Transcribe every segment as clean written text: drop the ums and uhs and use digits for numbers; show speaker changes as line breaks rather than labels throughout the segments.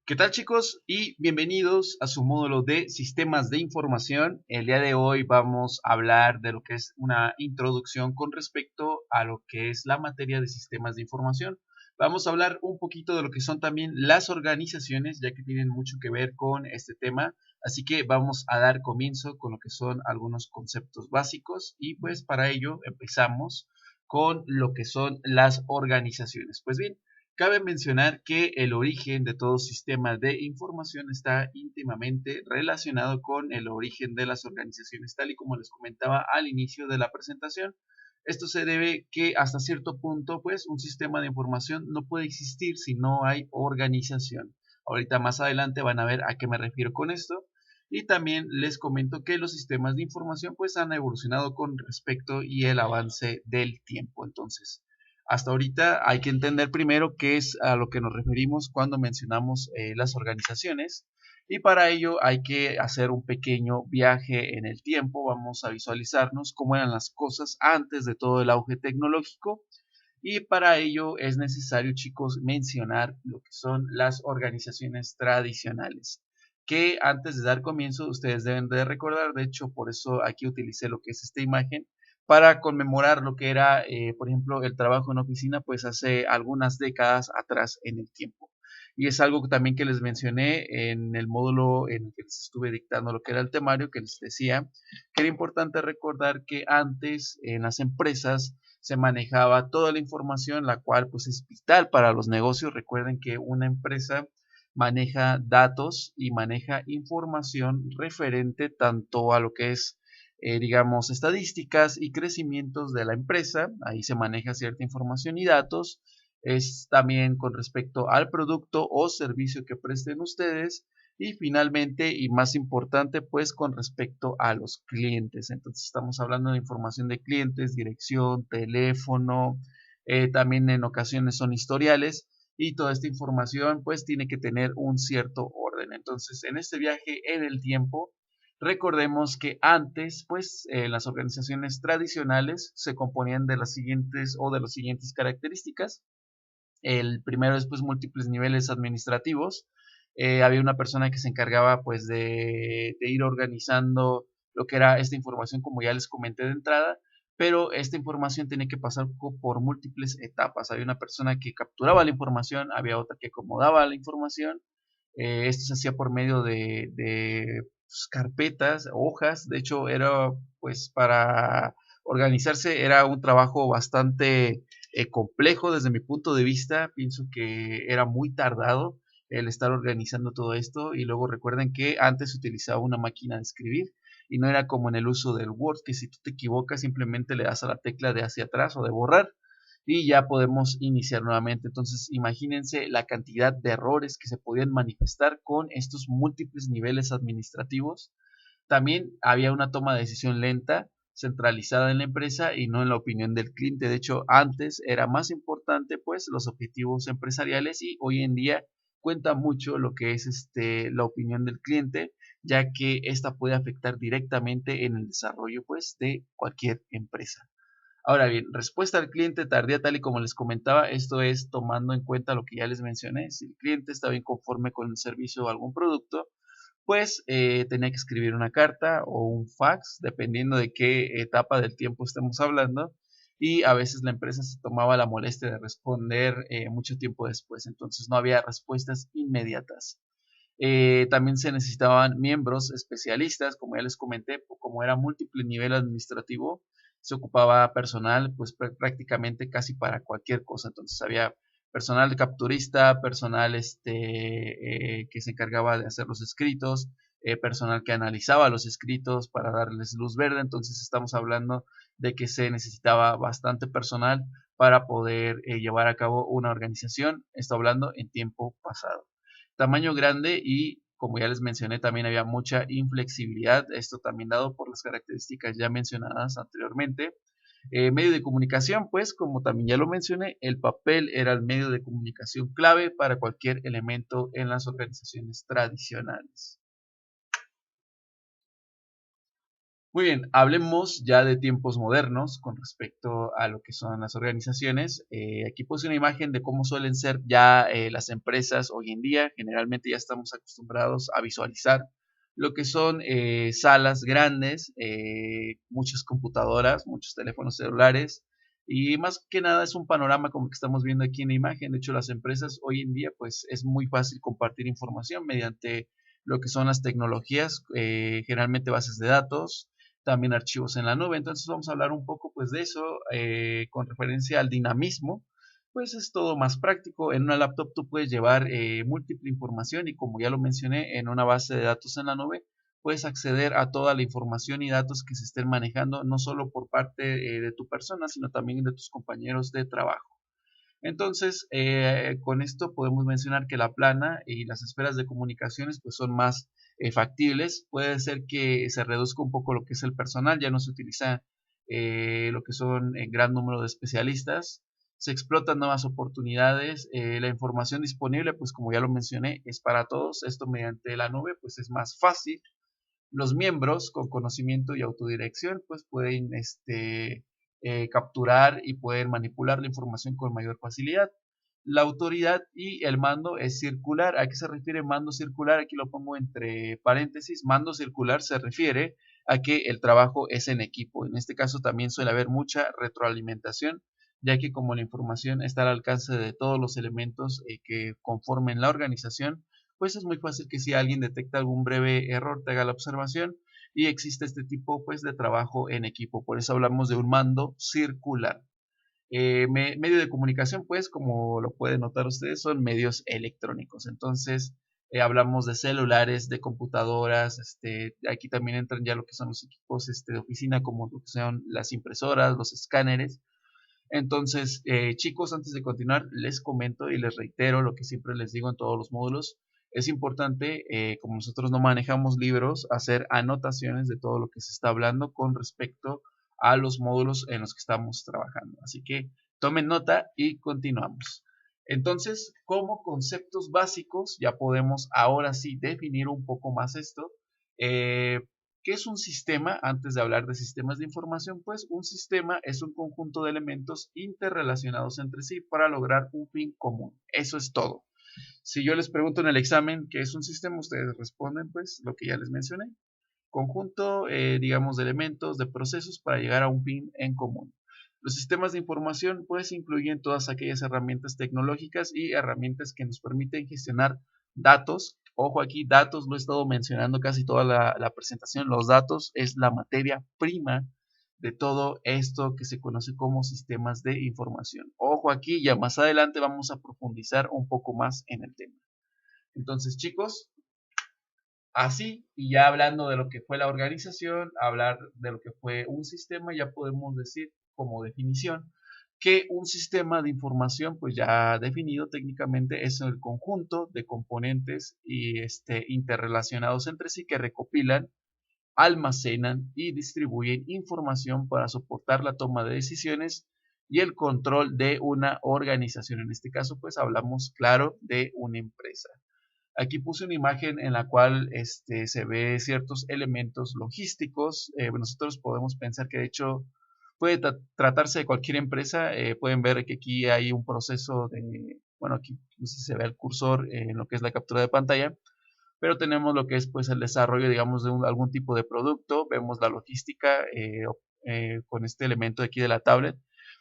¿Qué tal, chicos? Y bienvenidos a su módulo de sistemas de información. El día de hoy vamos a hablar de lo que es una introducción con respecto a lo que es la materia de sistemas de información. Vamos a hablar un poquito de lo que son también las organizaciones, ya que tienen mucho que ver con este tema. Así que vamos a dar comienzo con lo que son algunos conceptos básicos y pues para ello empezamos con lo que son las organizaciones. Pues bien, cabe mencionar que el origen de todo sistema de información está íntimamente relacionado con el origen de las organizaciones, tal y como les comentaba al inicio de la presentación. Esto se debe que hasta cierto punto, pues, un sistema de información no puede existir si no hay organización. Ahorita más adelante van a ver a qué me refiero con esto. Y también les comento que los sistemas de información pues han evolucionado con respecto y el avance del tiempo. Entonces, hasta ahorita hay que entender primero qué es a lo que nos referimos cuando mencionamos las organizaciones y para ello hay que hacer un pequeño viaje en el tiempo. Vamos a visualizarnos cómo eran las cosas antes de todo el auge tecnológico y para ello es necesario, chicos, mencionar lo que son las organizaciones tradicionales, que antes de dar comienzo ustedes deben de recordar. De hecho, por eso aquí utilicé lo que es esta imagen, para conmemorar lo que era, por ejemplo, el trabajo en oficina, pues hace algunas décadas atrás en el tiempo. Y es algo también que les mencioné en el módulo en el que les estuve dictando lo que era el temario, que les decía que era importante recordar que antes en las empresas se manejaba toda la información, la cual pues es vital para los negocios. Recuerden que una empresa maneja datos y maneja información referente tanto a lo que es, digamos, estadísticas y crecimientos de la empresa. Ahí se maneja cierta información y datos. Es también con respecto al producto o servicio que presten ustedes. Y finalmente, y más importante, pues con respecto a los clientes. Entonces estamos hablando de información de clientes, dirección, teléfono, también en ocasiones son historiales y toda esta información pues tiene que tener un cierto orden. Entonces en este viaje en el tiempo, recordemos que antes pues las organizaciones tradicionales se componían de las siguientes o de las siguientes características. El primero es pues múltiples niveles administrativos. Había una persona que se encargaba pues de ir organizando lo que era esta información, como ya les comenté de entrada, pero esta información tenía que pasar por múltiples etapas. Había una persona que capturaba la información, había otra que acomodaba la información. Esto se hacía por medio de pues, carpetas, hojas. De hecho, era pues para organizarse, era un trabajo bastante complejo desde mi punto de vista. Pienso que era muy tardado el estar organizando todo esto, y luego recuerden que antes se utilizaba una máquina de escribir y no era como en el uso del Word, que si tú te equivocas simplemente le das a la tecla de hacia atrás o de borrar y ya podemos iniciar nuevamente. Entonces imagínense la cantidad de errores que se podían manifestar con estos múltiples niveles administrativos. También había una toma de decisión lenta, centralizada en la empresa y no en la opinión del cliente. De hecho, antes era más importante pues los objetivos empresariales, y hoy en día cuenta mucho lo que es la opinión del cliente, ya que esta puede afectar directamente en el desarrollo pues de cualquier empresa. Ahora bien, respuesta al cliente tardía, tal y como les comentaba, esto es tomando en cuenta lo que ya les mencioné. Si el cliente estaba inconforme con el servicio o algún producto, pues tenía que escribir una carta o un fax, dependiendo de qué etapa del tiempo estemos hablando, y a veces la empresa se tomaba la molestia de responder mucho tiempo después. Entonces no había respuestas inmediatas. También se necesitaban miembros especialistas, como ya les comenté, como era múltiple nivel administrativo, se ocupaba personal pues prácticamente casi para cualquier cosa. Entonces había personal capturista, personal que se encargaba de hacer los escritos, personal que analizaba los escritos para darles luz verde. Entonces estamos hablando de que se necesitaba bastante personal para poder llevar a cabo una organización. Estoy hablando en tiempo pasado. Tamaño grande y, como ya les mencioné, también había mucha inflexibilidad, esto también dado por las características ya mencionadas anteriormente. Medio de comunicación, pues como también ya lo mencioné, el papel era el medio de comunicación clave para cualquier elemento en las organizaciones tradicionales. Muy bien, hablemos ya de tiempos modernos con respecto a lo que son las organizaciones. Aquí puse una imagen de cómo suelen ser ya las empresas hoy en día. Generalmente ya estamos acostumbrados a visualizar lo que son salas grandes, muchas computadoras, muchos teléfonos celulares y más que nada es un panorama como que estamos viendo aquí en la imagen. De hecho, las empresas hoy en día pues es muy fácil compartir información mediante lo que son las tecnologías, generalmente bases de datos, también archivos en la nube. Entonces vamos a hablar un poco pues de eso con referencia al dinamismo. Pues es todo más práctico. En una laptop tú puedes llevar múltiple información y como ya lo mencioné, en una base de datos en la nube puedes acceder a toda la información y datos que se estén manejando, no solo por parte de tu persona, sino también de tus compañeros de trabajo. Entonces, con esto podemos mencionar que la plana y las esferas de comunicaciones pues son más factibles. Puede ser que se reduzca un poco lo que es el personal, ya no se utiliza lo que son gran número de especialistas. Se explotan nuevas oportunidades. La información disponible, pues como ya lo mencioné, es para todos. Esto mediante la nube, pues es más fácil. Los miembros con conocimiento y autodirección pues pueden capturar y pueden manipular la información con mayor facilidad. La autoridad y el mando es circular. ¿A qué se refiere mando circular? Aquí lo pongo entre paréntesis. Mando circular se refiere a que el trabajo es en equipo. En este caso también suele haber mucha retroalimentación, ya que como la información está al alcance de todos los elementos que conformen la organización, pues es muy fácil que si alguien detecta algún breve error te haga la observación y existe este tipo pues de trabajo en equipo. Por eso hablamos de un mando circular. Medio de comunicación, pues, como lo pueden notar ustedes, son medios electrónicos. Entonces, hablamos de celulares, de computadoras, aquí también entran ya lo que son los equipos de oficina, como lo que son las impresoras, los escáneres. Entonces, chicos, antes de continuar, les comento y les reitero lo que siempre les digo en todos los módulos. Es importante, como nosotros no manejamos libros, hacer anotaciones de todo lo que se está hablando con respecto a los módulos en los que estamos trabajando. Así que tomen nota y continuamos. Entonces, como conceptos básicos, ya podemos ahora sí definir un poco más esto. Eh, ¿Qué es un sistema? Antes de hablar de sistemas de información, pues un sistema es un conjunto de elementos interrelacionados entre sí para lograr un fin común. Eso es todo. Si yo les pregunto en el examen qué es un sistema, ustedes responden pues lo que ya les mencioné. Conjunto, digamos, de elementos, de procesos para llegar a un fin en común. Los sistemas de información pues incluyen todas aquellas herramientas tecnológicas y herramientas que nos permiten gestionar datos. Ojo aquí, datos, lo he estado mencionando casi toda la presentación. Los datos es la materia prima de todo esto que se conoce como sistemas de información. Ojo aquí, ya más adelante vamos a profundizar un poco más en el tema. Entonces, chicos, así, y ya hablando de lo que fue la organización, hablar de lo que fue un sistema, ya podemos decir como definición que un sistema de información, pues ya definido técnicamente, es el conjunto de componentes y interrelacionados entre sí que recopilan, almacenan y distribuyen información para soportar la toma de decisiones y el control de una organización. En este caso, pues hablamos, claro, de una empresa. Aquí puse una imagen en la cual se ve ciertos elementos logísticos. Nosotros podemos pensar que de hecho puede tratarse de cualquier empresa. Pueden ver que aquí hay un proceso de, bueno, aquí no sé si se ve el cursor en lo que es la captura de pantalla, pero tenemos lo que es pues el desarrollo, digamos, de algún tipo de producto. Vemos la logística con este elemento de aquí de la tablet,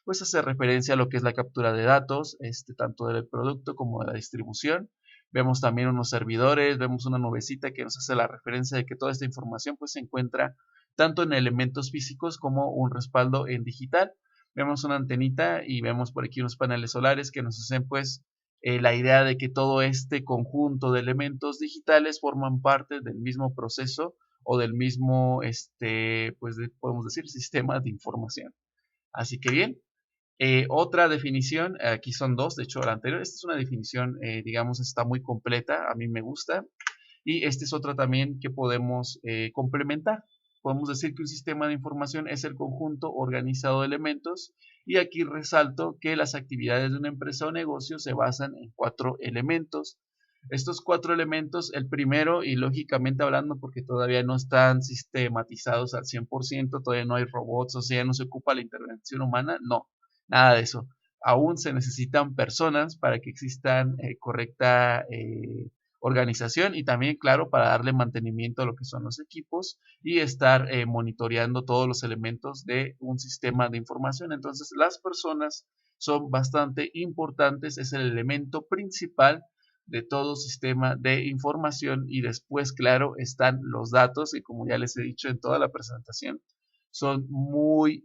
pues hace referencia a lo que es la captura de datos, tanto del producto como de la distribución. Vemos también unos servidores, vemos una nubecita que nos hace la referencia de que toda esta información pues se encuentra tanto en elementos físicos como un respaldo en digital. Vemos una antenita y vemos por aquí unos paneles solares que nos hacen pues la idea de que todo este conjunto de elementos digitales forman parte del mismo proceso o del mismo, pues podemos decir, sistema de información. Así que bien, otra definición, aquí son dos, de hecho la anterior, esta es una definición, digamos, está muy completa, a mí me gusta, y esta es otra también que podemos complementar. Podemos decir que un sistema de información es el conjunto organizado de elementos y aquí resalto que las actividades de una empresa o negocio se basan en cuatro elementos. Estos 4 elementos, el primero, y lógicamente hablando, porque todavía no están sistematizados al 100%, todavía no hay robots, o sea, no se ocupa la intervención humana, no, nada de eso. Aún se necesitan personas para que existan correcta organización y también, claro, para darle mantenimiento a lo que son los equipos y estar monitoreando todos los elementos de un sistema de información. Entonces, las personas son bastante importantes, es el elemento principal de todo sistema de información y después, claro, están los datos y como ya les he dicho en toda la presentación, son muy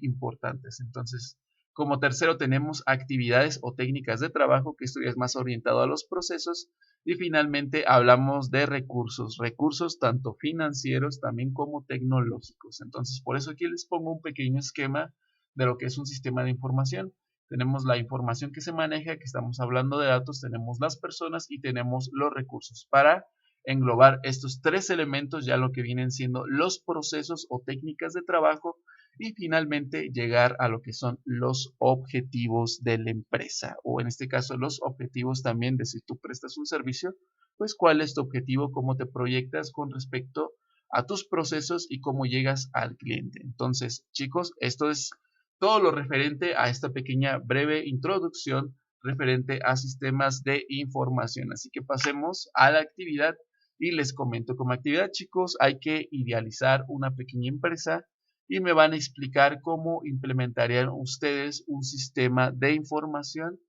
importantes. Entonces, como tercero tenemos actividades o técnicas de trabajo, que esto ya es más orientado a los procesos. Y finalmente hablamos de recursos, recursos tanto financieros también como tecnológicos. Entonces, por eso aquí les pongo un pequeño esquema de lo que es un sistema de información. Tenemos la información que se maneja, que estamos hablando de datos, tenemos las personas y tenemos los recursos. Para englobar estos 3 elementos, ya lo que vienen siendo los procesos o técnicas de trabajo, y finalmente llegar a lo que son los objetivos de la empresa, o en este caso los objetivos también de si tú prestas un servicio, pues cuál es tu objetivo, cómo te proyectas con respecto a tus procesos y cómo llegas al cliente. Entonces, chicos, esto es todo lo referente a esta pequeña breve introducción referente a sistemas de información. Así que pasemos a la actividad y les comento. Como actividad, chicos, hay que idealizar una pequeña empresa y me van a explicar cómo implementarían ustedes un sistema de información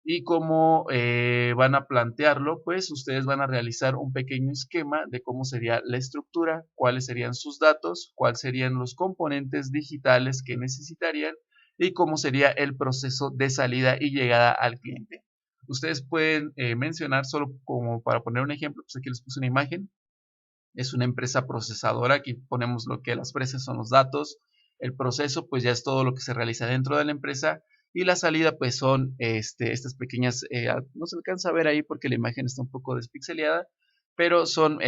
y cómo van a plantearlo, pues ustedes van a realizar un pequeño esquema de cómo sería la estructura, cuáles serían sus datos, cuáles serían los componentes digitales que necesitarían y cómo sería el proceso de salida y llegada al cliente. Ustedes pueden mencionar, solo como para poner un ejemplo, pues aquí les puse una imagen, es una empresa procesadora, aquí ponemos lo que las presas son los datos, el proceso pues ya es todo lo que se realiza dentro de la empresa y la salida pues son estas pequeñas, no se alcanza a ver ahí porque la imagen está un poco despixeleada, pero son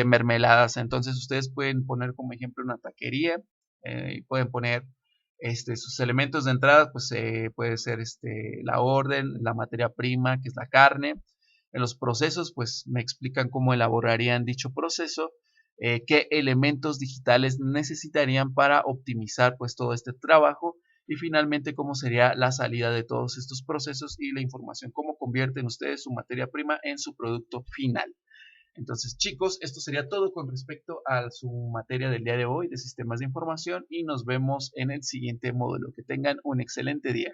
mermeladas, entonces ustedes pueden poner como ejemplo una taquería y pueden poner sus elementos de entrada, pues puede ser la orden, la materia prima que es la carne. En los procesos, pues me explican cómo elaborarían dicho proceso, qué elementos digitales necesitarían para optimizar pues todo este trabajo y finalmente cómo sería la salida de todos estos procesos y la información, cómo convierten ustedes su materia prima en su producto final. Entonces, chicos, esto sería todo con respecto a su materia del día de hoy de sistemas de información y nos vemos en el siguiente módulo. Que tengan un excelente día.